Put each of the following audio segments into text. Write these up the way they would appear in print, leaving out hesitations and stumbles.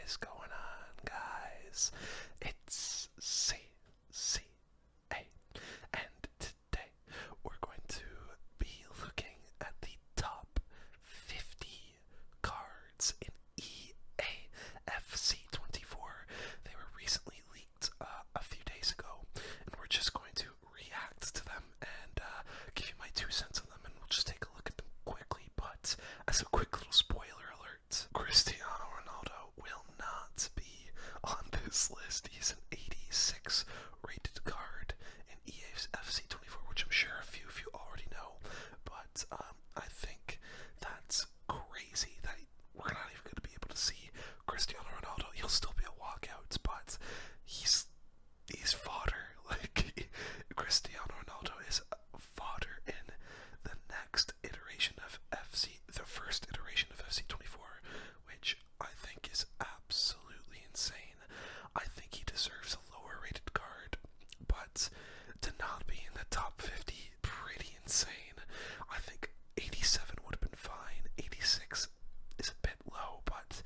is going on, guys? It's CCA, and today we're going to be looking at the top 50 cards in EAFC 24. They were recently leaked a few days ago, and we're just going to react to them and give you my 2 cents on them, and we'll just take a look at them quickly. But as a quick little spoiler alert, Cristiano Ronaldo will not be on this list. He's an 86 rated card in EAFC 24, which I'm sure a few of you already know. But I think that's crazy that we're not even going to be able to see Cristiano Ronaldo. He'll still be a walkout, but he's fodder. Like, Cristiano Ronaldo is fodder in the next iteration of the first iteration of FC 24, which I think is absolutely insane. I think he deserves a lower rated card, but to not be in the top 50, pretty insane. I think 87 would have been fine. 86 is a bit low, but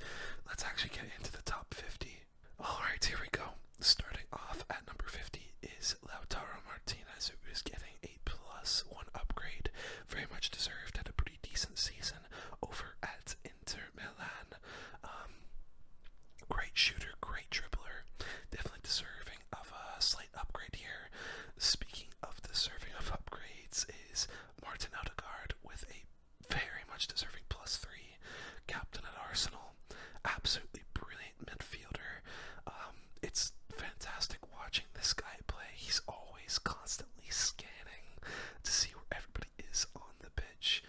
let's actually get into the top 50. Alright, here we go. Starting off at number 50 is Lautaro Martinez, who is getting a +1 upgrade. Very much deserved. Had a pretty decent season over at Inter Milan. Great shooter, great dribbler. Definitely deserving of a slight upgrade here. Speaking of deserving of upgrades is Martin Odegaard with a very much deserving +3. Captain at Arsenal. Absolutely brilliant midfielder. It's fantastic watching this guy play. He's always constantly scanning to see where everybody is on the pitch.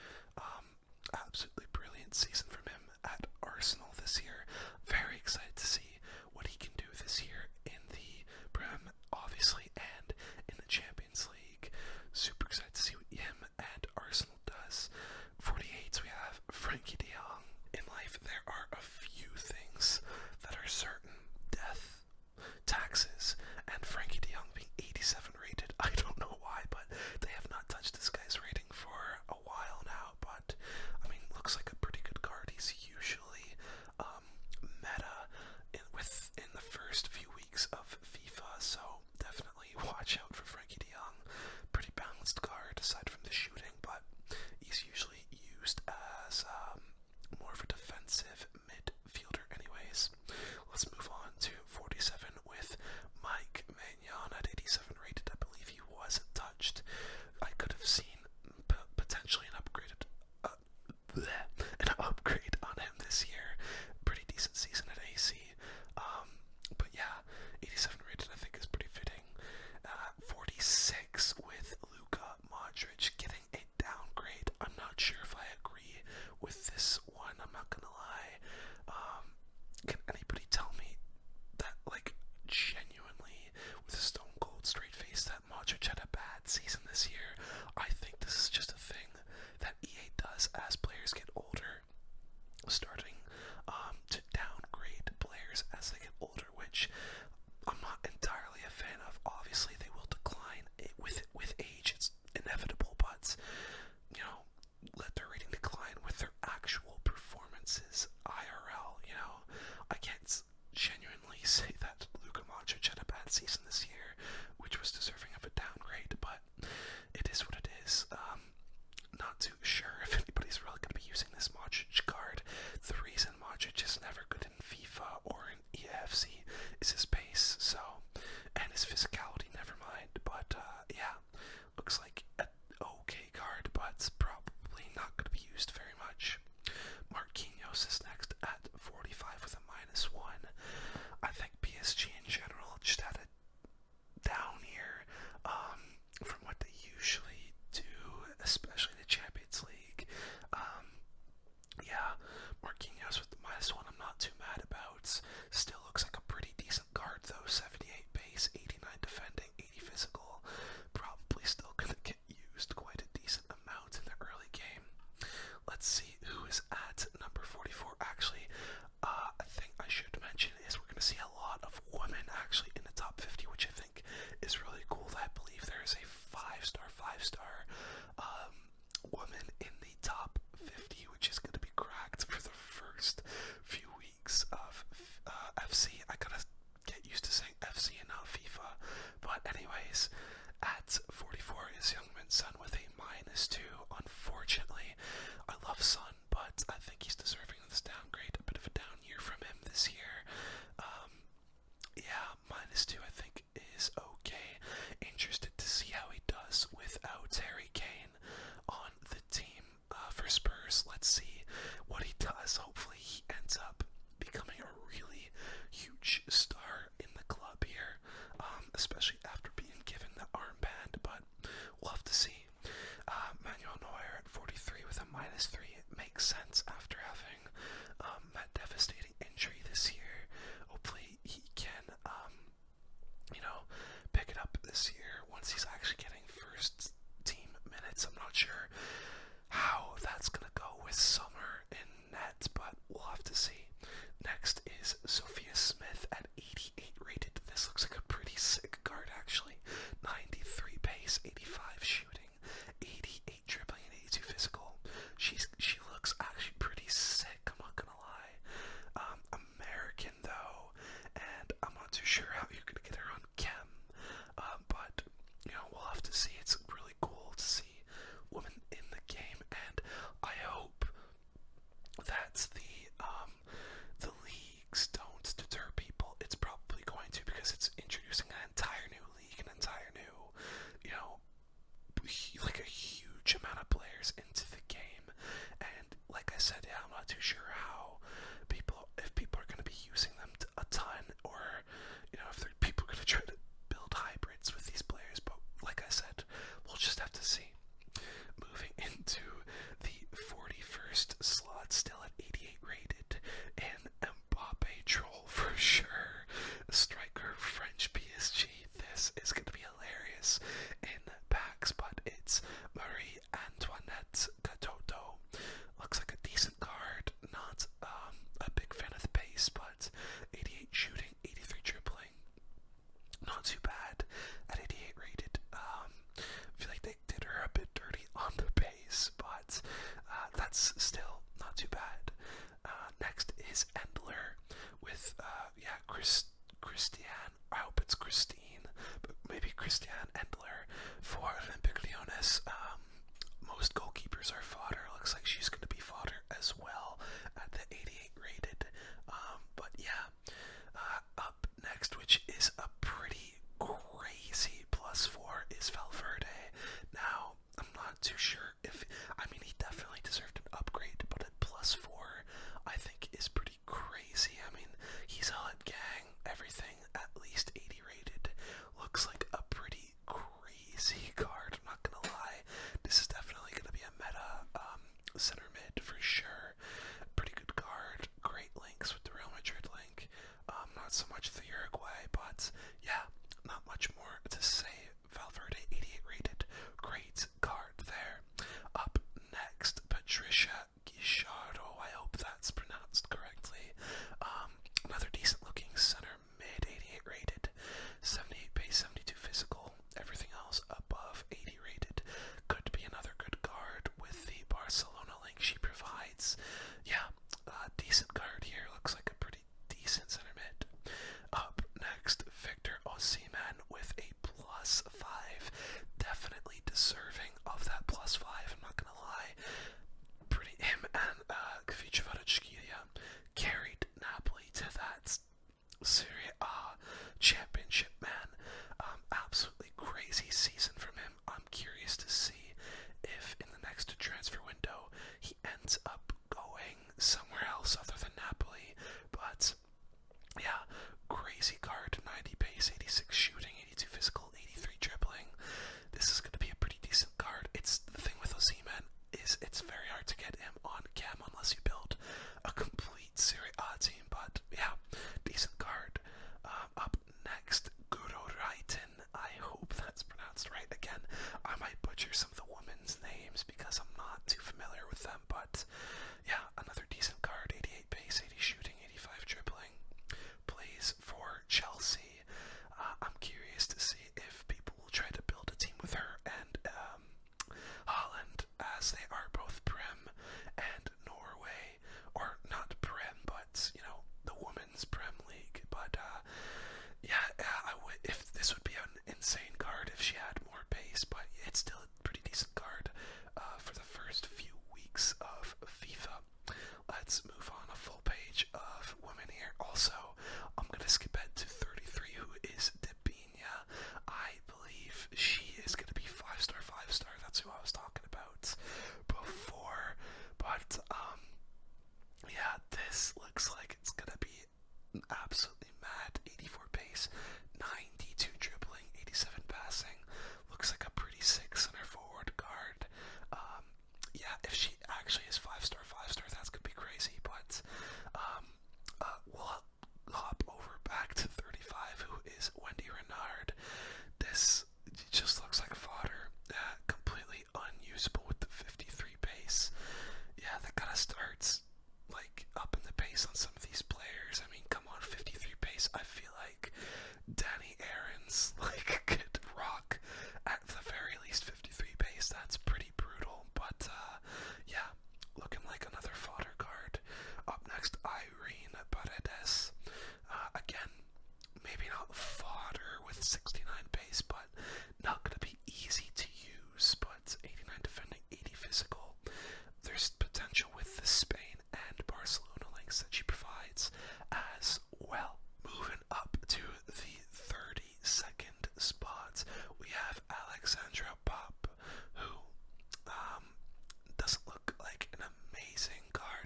Absolutely brilliant season from him at Arsenal this year. Very excited to see what he can do this year in the Prem, obviously, and in the Champions League. Super excited to see what him and Arsenal does. 48, we have Frankie de Jong. In life, there are a few things that are certain. Death, taxes, and Frankie de Jong being 87 rated. I don't know why, but they have not touched this guy's rating for a while now. But, I mean, looks like a pretty good card said, yeah, I'm not too sure if people are going to be using them a ton, or if people are going to try to build hybrids with these players. But like I said, we'll just have to see. Moving into the 41st slot, still at 88 rated, and Mbappe troll for sure. Striker, French PSG. This is going to be hilarious in packs, but it's Marie Antoinette Katoto. Looks like a decent card. Not a big fan of the pace, but 88 shooting, 83 dribbling. Not too bad at 88 rated. I feel like they did her a bit dirty on the base, but that's still not too bad. Next is Endler with, Christiane. I hope it's Christine, but maybe Christiane Endler for Olympique Lyonnais. Most goalkeepers are fodder. Looks like she's going to be fodder as well at the 88 rated. But yeah, up next, which is a pretty crazy +4, is Valverde. Now, I'm not too sure he definitely deserved an upgrade, but at +4, I think is pretty crazy. He's all at gang, everything at least 80 rated. Looks like a pretty crazy card, I'm not gonna lie. This is definitely gonna be a meta center mid for sure. Pretty good card, great links with the Real Madrid link. Not so much the Uruguay, but yeah, not much more to say. Valverde 88 rated, great card there. Up next, Patricia Guichardo. I hope that's pronounced correctly. Another decent looking center mid, 88 rated, 78 pace, 72 physical. Everything else above 80 rated. Could be another good card with the Barcelona link she provides. Yeah, decent card here. Looks like a pretty decent center mid. Up next, Victor Osimhen with a +5. Definitely deserving of that +5, I'm not gonna lie. Him and Kvaratskhelia carried Napoli to that Serie A championship, man. Absolutely crazy season from him. I'm curious to see if in the next transfer window he ends up going somewhere else other than Napoli. But yeah, crazy card. 90 pace, 86 shooting, 82 physical, 83 dribbling. This is going to be a pretty decent card. It's the thing with Osimhen is it's very hard to get him on cam unless you build a complete Serie A team. But yeah, decent card. Up next, Guro Reiten. I hope that's pronounced right. Again, I might butcher some of the women's names because I'm not too familiar with them. But yeah, another decent card. 88 pace, 80 shooting, 85 dribbling. Plays for Chelsea. I'm curious to see if people will try to build a team with her and Holland, as they are both Prem and Norway, or not Prem, but the women's Prem League. But if this would be an insane card if she had more pace, but it's still a pretty decent card for the first few weeks of FIFA. Let's move on. A full page of women here. Also, I'm gonna skip ahead to 33, who is Debinia. I believe she is gonna be 5-star, 5-star. That's who I was talking about before. But yeah, this looks like it's gonna be absolutely mad. 84 pace, 92 dribbling, 87 passing. Looks like a pretty sick center forward card. Yeah, if she actually is 5-star, 5-star, that's gonna be crazy. But we'll hop over back to 35, who is Wendy Renard. This just looks like fodder. Completely unusable with the 53 pace. Yeah, that kind of starts up in the pace on some of these players. Come on, 53 pace. I feel like Danny Aarons could rock at the very least 53 pace. That's pretty brutal. But yeah, looking like another fodder card. Up next, Irene Paredes. Again, maybe not fodder with 69 pace, but not gonna be easy to use. But 89 defending, 80 physical. There's potential with the Spain and Barcelona links that she provides as well. Moving up to the 32nd spot, we have Alexandra Pop, who doesn't look like an amazing card.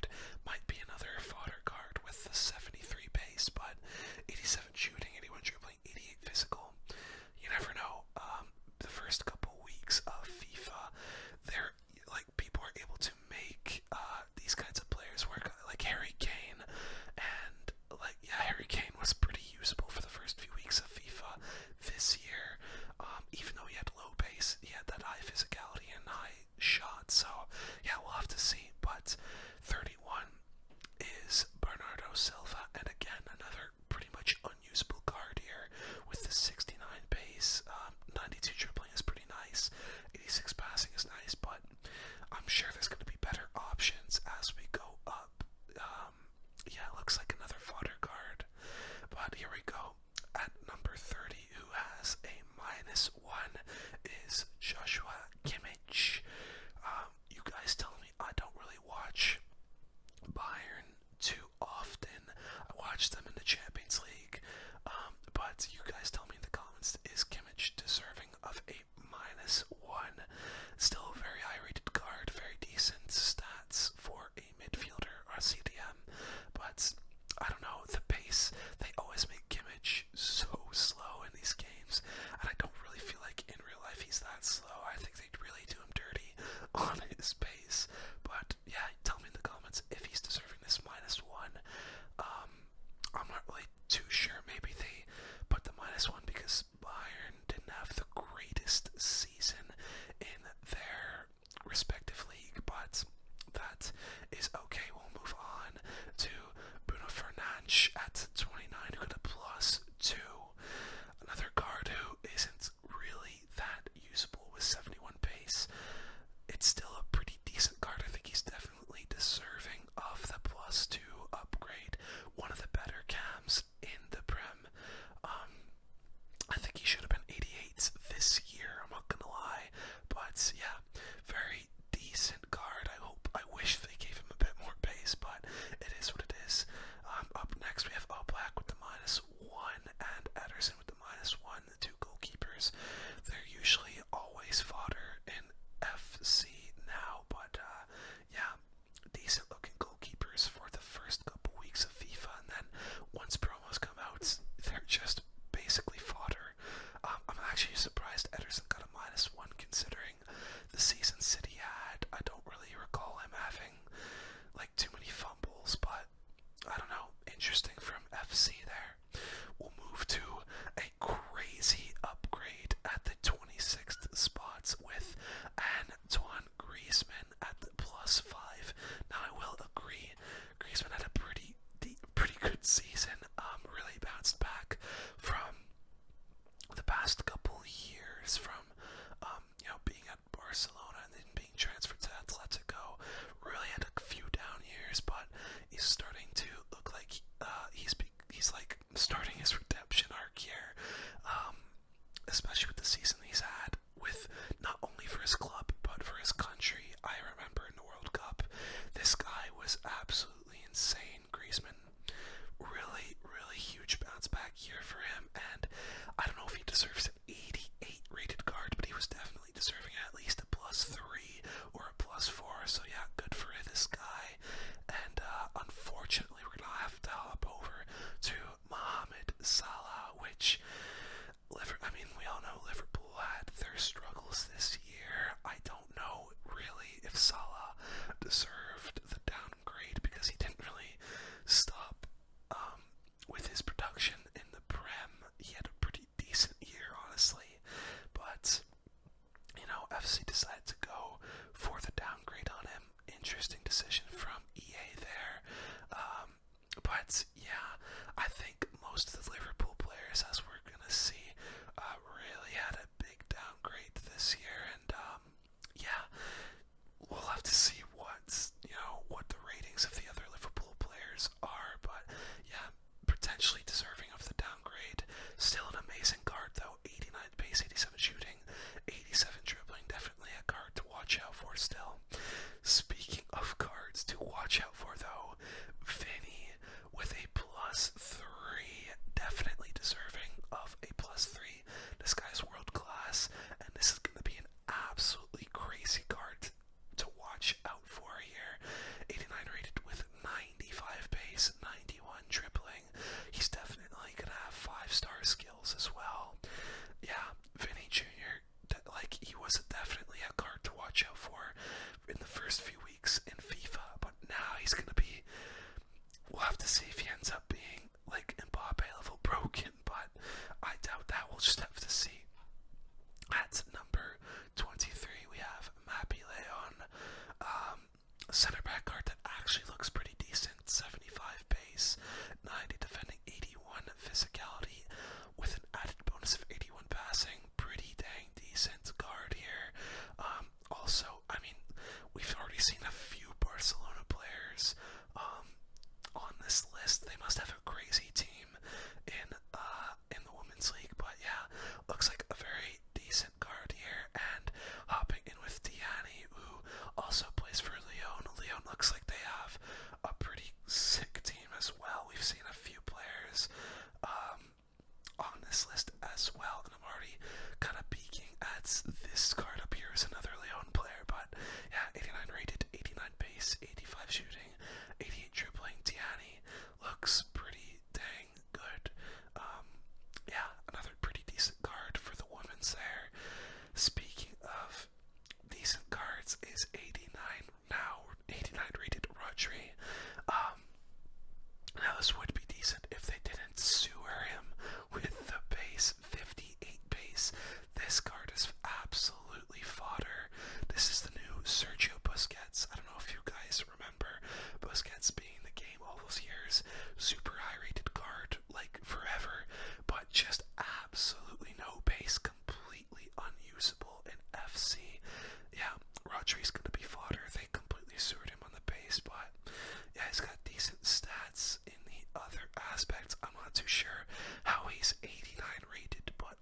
CDM, but I don't know, the pace, they always make Kimmich so slow in these games, and I don't really feel like in real life he's that slow. I think they'd really do him dirty on his pace. But yeah, tell me in the comments if he's deserving this -1. I'm not really too sure. Maybe they put the -1 because Bayern didn't have the greatest season in their respective league, but that is okay. We'll move on to Bruno Fernandes at 29, who got a +2. Another card who isn't really that usable with 71 pace. It's still a pretty decent card. I think he's definitely deserving of the +2 upgrade. One of the better cams in the Prem. I think he should have been 88 this year, I'm not gonna lie. But yeah, very decent card. I wish they gave him a bit more pace, but it is what it is. Up next we have Oblak with the -1 and Ederson with the -1, the two goalkeepers. They're usually always fodder in FC now, but yeah, decent looking goalkeepers for the first couple weeks of FIFA, and then once promos come out, they're just basically fodder. I'm actually surprised Ederson got a -1 considering the season City had. I don't really recall him having like too many fumbles, but I don't know, interesting from FC there. We'll move to a crazy upgrade at the 26th spot with Antoine Griezmann at the +5. Now I will agree, Griezmann had a pretty good season. Really bounced back from the past couple years from being at Barcelona and then being transferred to Atletico. Really had a few down years, but he's starting to look like he's like starting his redemption arc here, especially with the season he's had with not only for his club but for his country. I remember in the World Cup, this guy was absolutely insane. Griezmann, really huge bounce back year for him, and I don't know if he deserves an 88 rated card, but he was definitely deserving at least a +3 or a +4. So yeah, good for this guy. And unfortunately, we're gonna have to hop over to Mohamed Salah, which we all know Liverpool had their struggles this year. I don't know really if Salah deserved the downgrade because he didn't really stop with his production in the Prem. He had a pretty decent year, honestly, but FC decided to go for the downgrade on him. Interesting decision from EA there. But yeah, I think most of the Liverpool players, as we're gonna see, really had a big downgrade this year, and yeah, we'll have to see what the ratings of the other Liverpool players are, but yeah, potentially deserving of the downgrade. Still an amazing card though, 89 pace, 87 shooting, 87 dribbling, definitely a card to watch out for still. Speaking of cards to watch out for though, Vinny with a +3, definitely deserving of a +3. This guy's world class, and this is going to be an absolutely crazy card to watch out for here. 89 rated with 95 pace, 91 dribbling. He's definitely going to have 5-star skills as well. Yeah, Vinny Jr., he was definitely a card to watch out for in the first few weeks in FIFA, but now he's going to be, we'll have to see if he ends up being like Mbappe level broken, but I doubt that. We'll just have to see. At number 23, we have Mappy Leon, center back card that actually looks pretty decent. 75 pace, 90 defending, 81 physicality, with an added bonus of 81 passing. Pretty dang decent card here. Also, we've already seen a few Barcelona players on this list. They must have a crazy team in the women's league, but yeah, looks like a very decent card here. And hopping in with Diani, who also plays for Lyon. Lyon looks he's got decent stats in the other aspects. I'm not too sure how he's 89 rated, but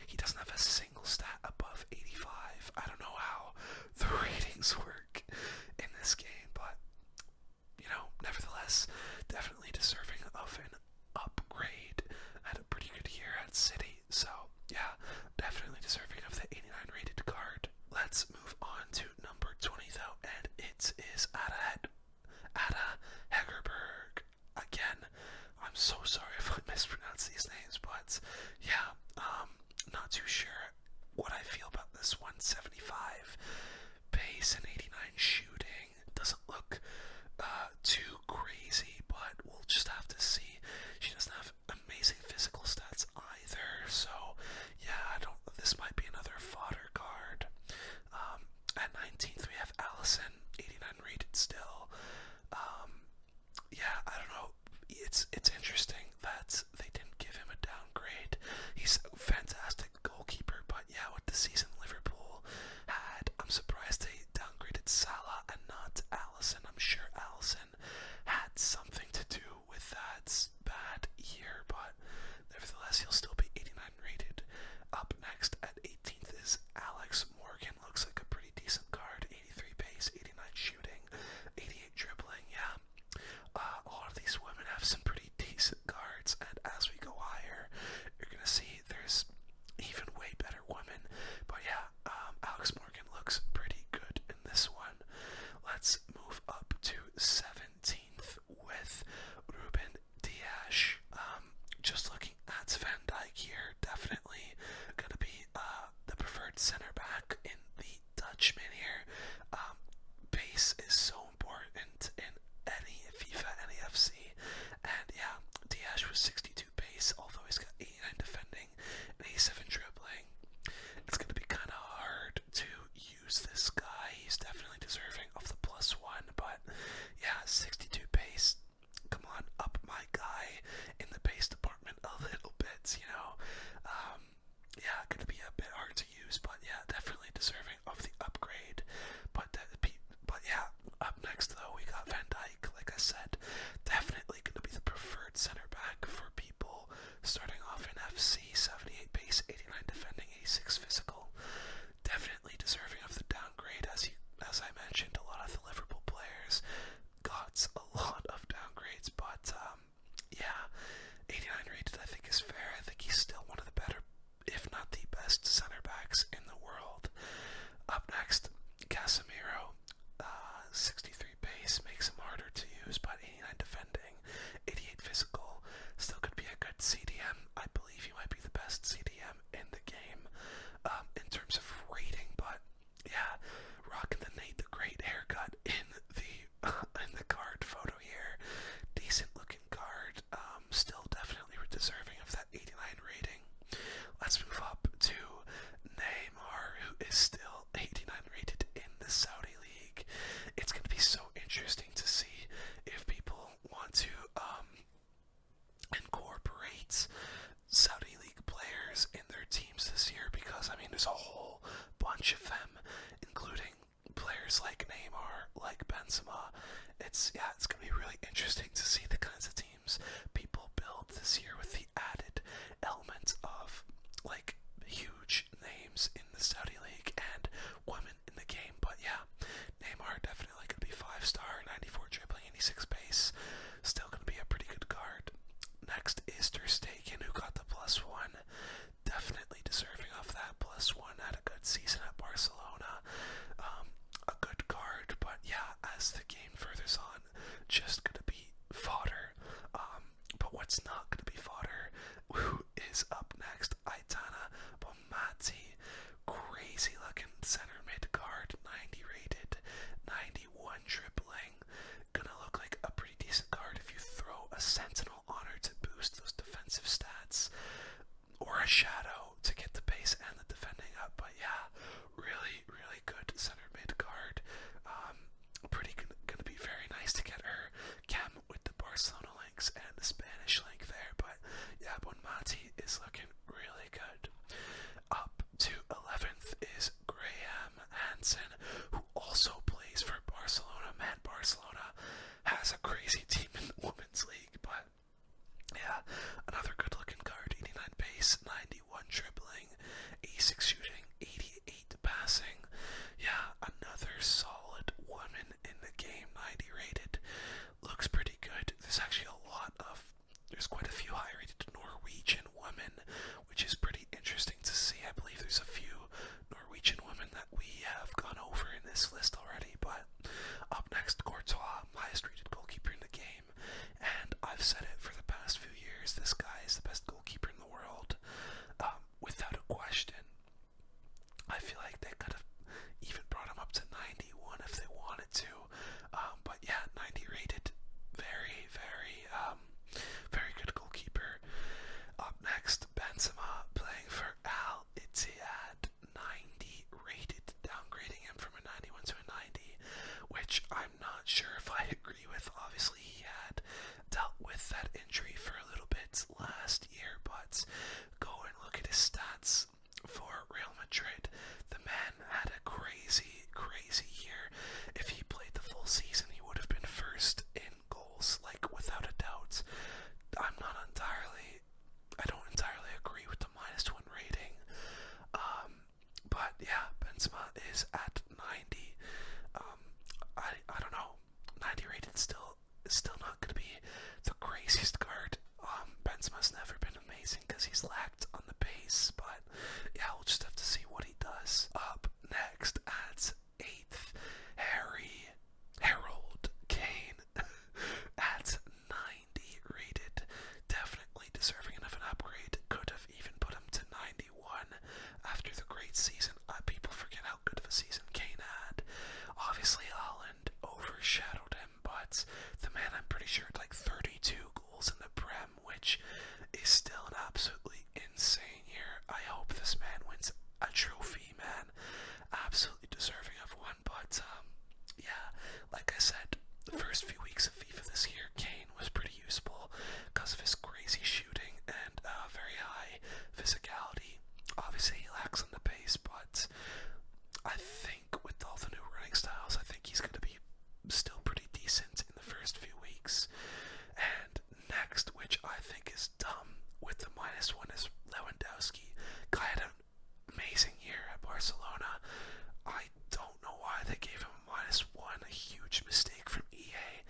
he doesn't have a single stat above 85. I don't know how the ratings work in this game, but nevertheless, definitely deserving of an upgrade. Had a pretty good year at City, so yeah, definitely deserving of the 89 rated card. Let's move on to number 20 though, and it is Ada Hegerberg. Again, I'm so sorry if I mispronounced these names, but yeah, not too sure what I feel about this 175 pace and 89 shooting. Doesn't look too crazy, but we'll just have to see. She doesn't have amazing physical stats either, so yeah, this might be another fodder card. At 19th we have Allison, 89 rated still. Yeah, I don't know. It's interesting that they didn't give him a downgrade. He's a fantastic goalkeeper, but yeah, with the season Liverpool had, I'm surprised they downgraded Salah and not Allison. I'm sure Allison had something to do with that bad year, but nevertheless, he'll still be 89 rated. Up next at 18th is Alex Morgan. Looks like a pretty decent card. 83 pace, 89 shooting, 88 dribbling. Yeah, a lot of these women have some pretty decent cards, and as we go higher, you're gonna see there's even way better women. But yeah, Alex Morgan looks pretty good in this one. Let's move up to 17th with Ruben Dias. Just looking at Van Dijk here, definitely gonna be the preferred center back in the Dutchman here. Pace is so important in any FIFA, any FC, and yeah, Dias was 62 pace, although he's got 89 defending and 87 dribbling. It's gonna be kind of hard to use this guy. He's definitely deserving of the +1, but yeah, 62 pace. Come on, up my guy in the pace department a little bit, yeah, gonna be a bit hard to use, but yeah, definitely deserving of the upgrade. But yeah, up next though, we got Van Dijk. Like I said, definitely gonna be the preferred center back for people starting off in FC. 78 pace, 89 defending, 86 physical. Definitely deserving of the downgrade. As I mentioned, a lot of the Liverpool players got a lot of downgrades, but yeah, 89 rated I think is fair. I think he's still one of the better, if not the best, center backs in the world. Up next, Casemiro, 63 pace, makes him harder to use, but 89 defending, 88 physical. Still could be a good CDM. I believe he might be the best CDM in the game in terms of rating, but yeah, rocking the Nate the Great haircut in the card photo here. Decent looking card. Still definitely deserving of that 89 rating. Let's move up to Neymar, who is still 89 rated in the Saudi League. It's going to be so interesting to see if people want to incorporate Saudi League players in their teams this year, because I mean there's a whole bunch of them, including players like Neymar, like Benzema. It's going to be really interesting to see the kinds of teams people build this year with the added element of like huge names in the Saudi League and women in the game. But yeah, Neymar definitely going to be 5-star, 94 dribbling, 86 pace. Still going to be a pretty good card. Next is Ter Stegen, who got the +1. Definitely deserving of that +1. Had a good season at Barcelona. A good card, but yeah, as the game furthers on, just gonna be fodder crazy team in the women's league. But yeah, another good looking card. 89 pace, 91 dribbling, 86 shooting, 88 passing. Yeah, another solid woman in the game. 90 rated. Looks pretty good. There's quite a few high rated Norwegian women, which is pretty interesting to see. I believe there's a few Norwegian women that we have gone over in this list already. But up next, Courtois, highest rated goalkeeper in the game. And I've said it for the past few years, this guy is the best goalkeeper in the world, without a question. I feel like they could have even brought him up to 91 if they wanted to. But yeah, 90 rated, very, very good goalkeeper. Up next, Benzema, playing for Al Ittihad, 90 rated, downgrading him from a 91 to a 90, which I'm not sure if I agree with. Obviously, he had dealt with that injury for a little bit last year, but go and look at his stats for Real Madrid. The man had a crazy year. If he played the full season, he would have been first in goals, like without a doubt. I don't entirely agree with the -1 rating. But yeah, Benzema is at 90. I don't know. 90 rated is still not going to be the craziest card. Benzema's never been amazing because he's lacked on the pace, but yeah, we'll just have to see what he does. Up next at 8th, Harold Kane at 90 rated. Definitely deserving of an upgrade. Could have even put him to 91 after the great season. People forget how good of a season Kane had. Obviously, Haaland overshadowed him, but the man, I'm pretty sure, had like 32 goals in the Prem, which is still an absolutely insane year. I hope this man wins a trophy, man. Absolutely deserving of one. But yeah, like I said, the first few weeks of FIFA this year, Kane was pretty useful because of his crazy shooting and very high physicality. Obviously, he lacks on the pace, but I think with all the new running styles, I think he's going to be still pretty decent in the first few weeks. And next, which I think is dumb, with the -1, is Lewandowski. Guy had an amazing year at Barcelona. I don't know why they gave him a -1. A huge mistake from EA,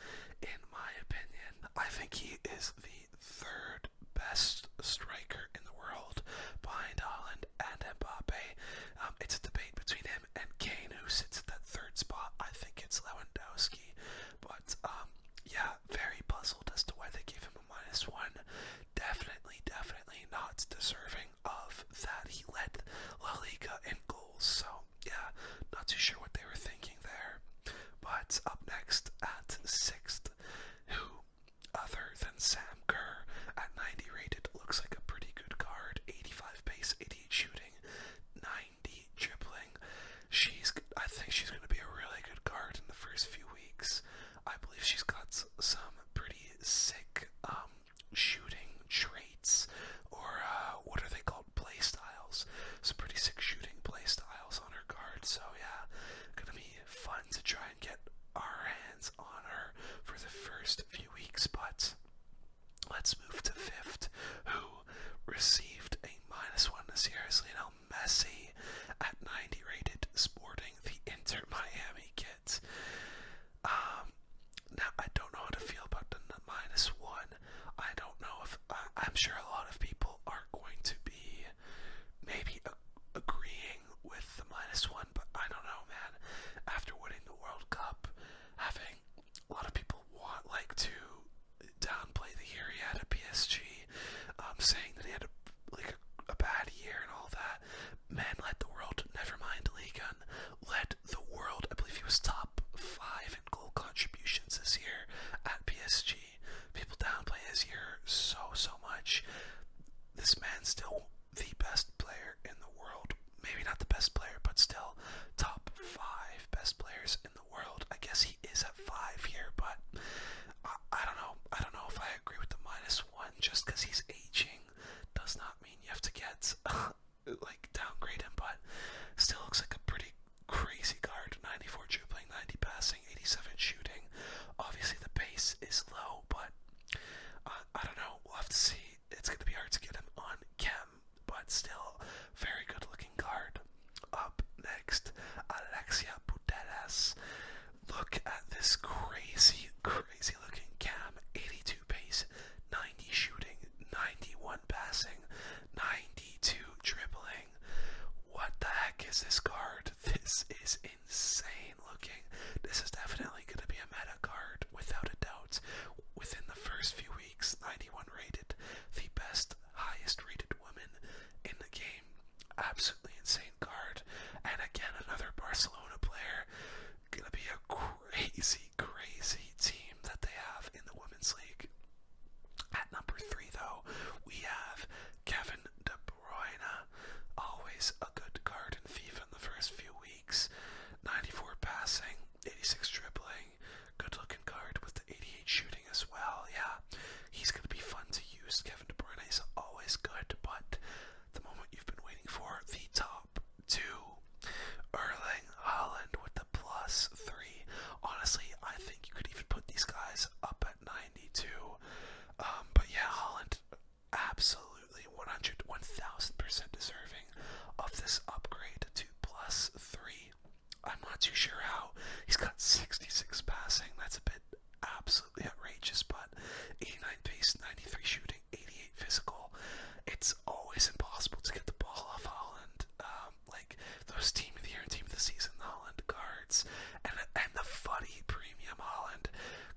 in my opinion. I think he is the third best striker in the world, behind Haaland and Mbappe. It's a debate between him and Kane, who sits at that third spot. I think it's Lewandowski, but yeah, very puzzled as to why they gave him a -1. Definitely not deserving of that. He led La Liga in goals, so yeah, not too sure what they were thinking there. But up next at 6th, who other than Sam Kerr at 90 rated, looks like a pretty good card. 85 pace, 88 shooting, 90 dribbling. I think she's going to be a really good card in the first few weeks. I believe she's got some pretty sick shooting traits, or what are they called? Play styles. Some pretty sick shooting play styles on her card. So yeah, gonna be fun to try and get our hands on her for the first few weeks. But let's move to 5th, who received a -1 this year, is Lionel Messi at 90 rated, sporting the Inter Miami kit. Now, I don't know how to feel about the -1. I don't know if I'm sure a lot of people are going to be maybe agreeing with the -1, but I don't know, man. After winning the World Cup, having a lot of people like to downplay the year he had at PSG, saying that he had a bad year and all that. Man led the world, never mind Liga, led the world. I believe he was top 5 in goal contributions this year at PSG. People downplay his year so much. still very good looking card. Up next, Alexia Putellas. Look at this crazy, crazy looking cam. 82 pace, 90 shooting, 91 passing, 92 dribbling. What the heck is this card? This is insane looking. This is definitely going to be a meta card, without a doubt. Within the first few weeks, 91 rated, the best, highest rated woman in the game. Absolutely insane card. And again, another Barcelona player. Gonna be a crazy, crazy team that they have in the Women's League. At number 3, though, we have Kevin De Bruyne. Always a good card in FIFA in the first few weeks. 94 passing, 86 dribbling. Good looking card with the 88 shooting as well. Yeah, he's gonna be fun to use. Kevin De Bruyne is always good, but the moment you've been waiting for, the top 2. Erling Haaland with the +3. Honestly, I think you could even put these guys up at 92. But yeah, Haaland absolutely 1000% deserving of this upgrade to +3. I'm not too sure how. He's got 66 passing. That's a bit absolutely outrageous, but 89 pace, 93 shooting, 88 physical. It's always impossible to get the ball off Haaland. Like those Team of the Year and Team of the Season Haaland cards, and the funny premium Haaland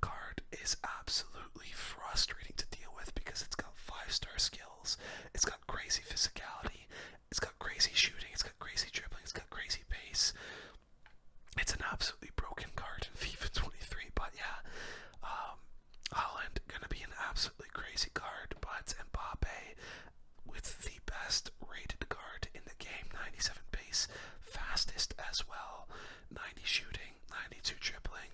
card is absolutely frustrating to deal with because it's got 5-star skills, it's got crazy physicality, it's got crazy shooting, it's got crazy dribbling, it's got crazy pace. It's an absolutely broken card in FIFA 23, but yeah, Haaland gonna be an absolutely crazy card, but Mbappe with the best rated card in the game, 97 pace, fastest as well, 90 shooting, 92 dribbling.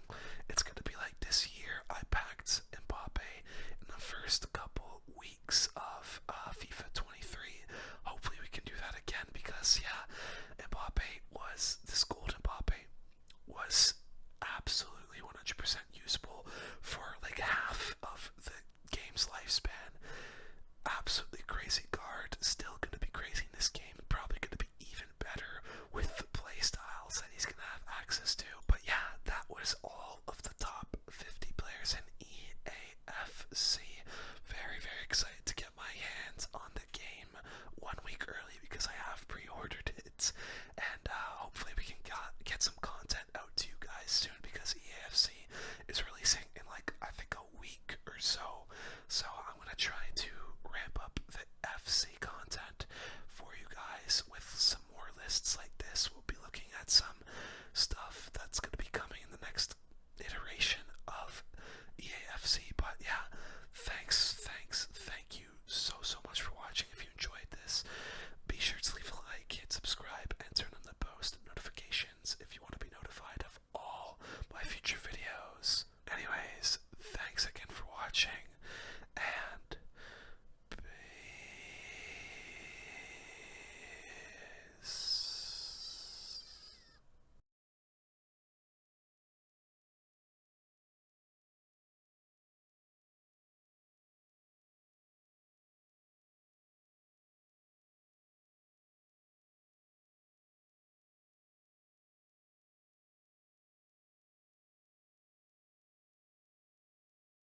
It's gonna be like this year. I packed Mbappe in the first couple weeks of FIFA 23. Hopefully we can do that again because yeah, this gold Mbappe was absolutely 100% usable for like half of the game's lifespan. Absolutely crazy card. Still gonna be crazy in this game. Probably gonna be even better with the playstyles that he's gonna have access to. But yeah, that was all of the top 50 players in EAFC.